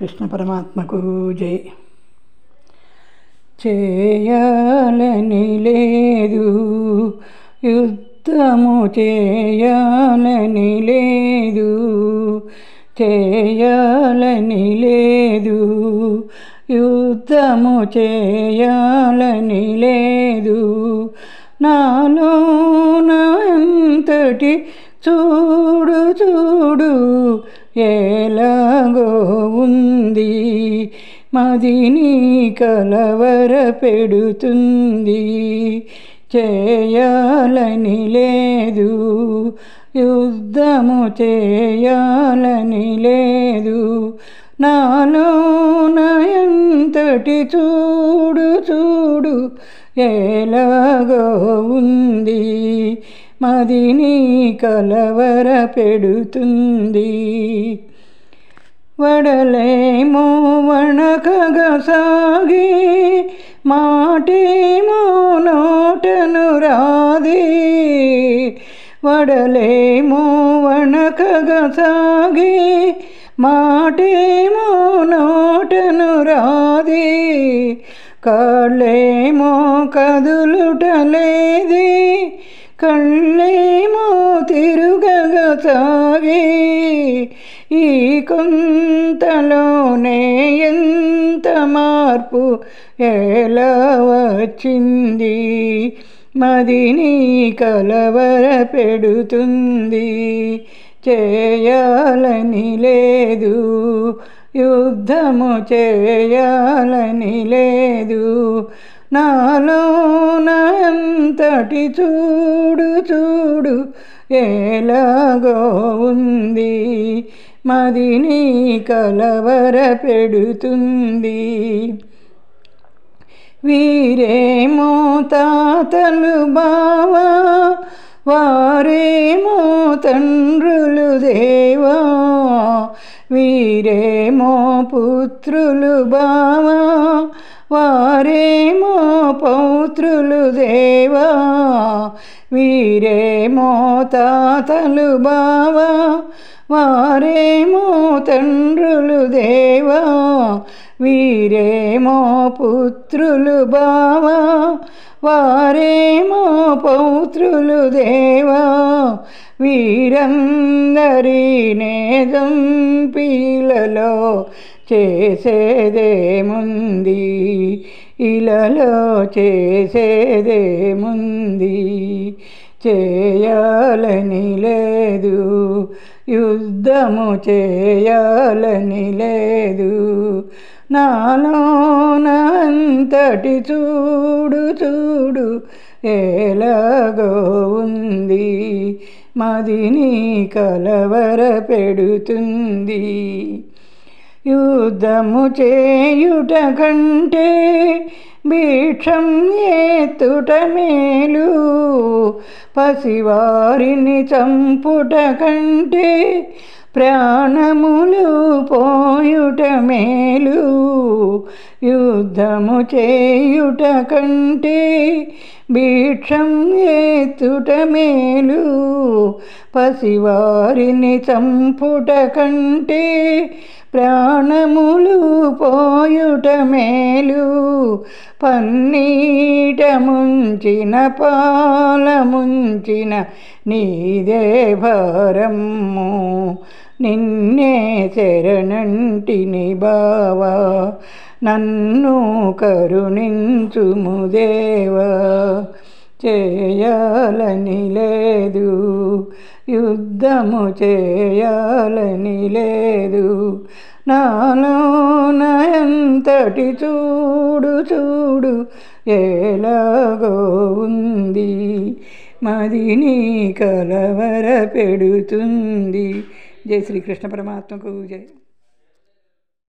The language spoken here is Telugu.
కృష్ణ పరమాత్మకు జై. చేయాలని లేదు, యుద్ధము చేయాలని లేదు, చేయాలని లేదు, యుద్ధము చేయాలని లేదు. నాలోన ఎంతటి చూడు చూడు ఎలాగో ఉంది, మదిని కలవర పెడుతుంది. చేయాలని లేదు, యుద్ధము చేయాలని లేదు. నాలోన ఎంతటి చూడు చూడు ఎలాగో ఉంది, మదిని కలవర పెడుతుంది. వడలేమో వణకగా సాగి, మాటేమో నోటను రాదే. వడలేమో వణకగా సాగి, మాటేమో నోటను రాదే. కాళ్ళేమో కదులుటలేదే, కళ్ళేమో తిరుగగా సాగే. ఈ కొంతలోనే ఎంత మార్పు ఎలా వచ్చింది, మదిని కలవర పెడుతుంది. చేయాలని లేదు, యుద్ధము చేయాలని లేదు. నాలోన ఎంతటి చూడు చూడు ఎలాగో ఉంది, మదిని కలవర పెడుతుంది. వీరేమో తాతలు బావా, వారేమో తండ్రులు దేవా. వీరేమో పుత్రులు బావా, వారేమో పౌత్రులు దేవా. వీరేమో తాతలు బావా, వారేమో తండ్రులు దేవా. వీరేమో పుత్రులు బావా, వారేమో పౌత్రులు దేవా. వీరందరినే చంపిలలో చేసేదేముంది, ఇలలో చేసేదేముంది. చేయాలని లేదు, యుద్ధము చేయాలని లేదు. నాలోన అంతటి చూడు చూడు ఎలాగో ఉంది, మదిని కలవర పెడుతుంది. యుద్ధము చేయుట కంటే భిక్షం ఎత్తుట మేలు, పసివారిని చంపుట కంటే ప్రాణములు పోయుట మేలు. యుద్ధము చేయుట కంటే భిక్షం ఎత్తుట మేలు, పసివారిని చంపుట కంటే ప్రాణములు పోయుట మేలు. పన్నీట ముంచిన పాల ముంచిన నీదే భారము, నిన్నే శరణంటిని బావా. నన్ను కరుణించుము దేవా. చేయాలని లేదు, యుద్ధము చేయాలని లేదు. నాలోన ఎంతటి చూడు చూడు ఎలాగో ఉంది, మదిని కలవర పెడుతుంది. జై శ్రీకృష్ణ పరమాత్మకు జై.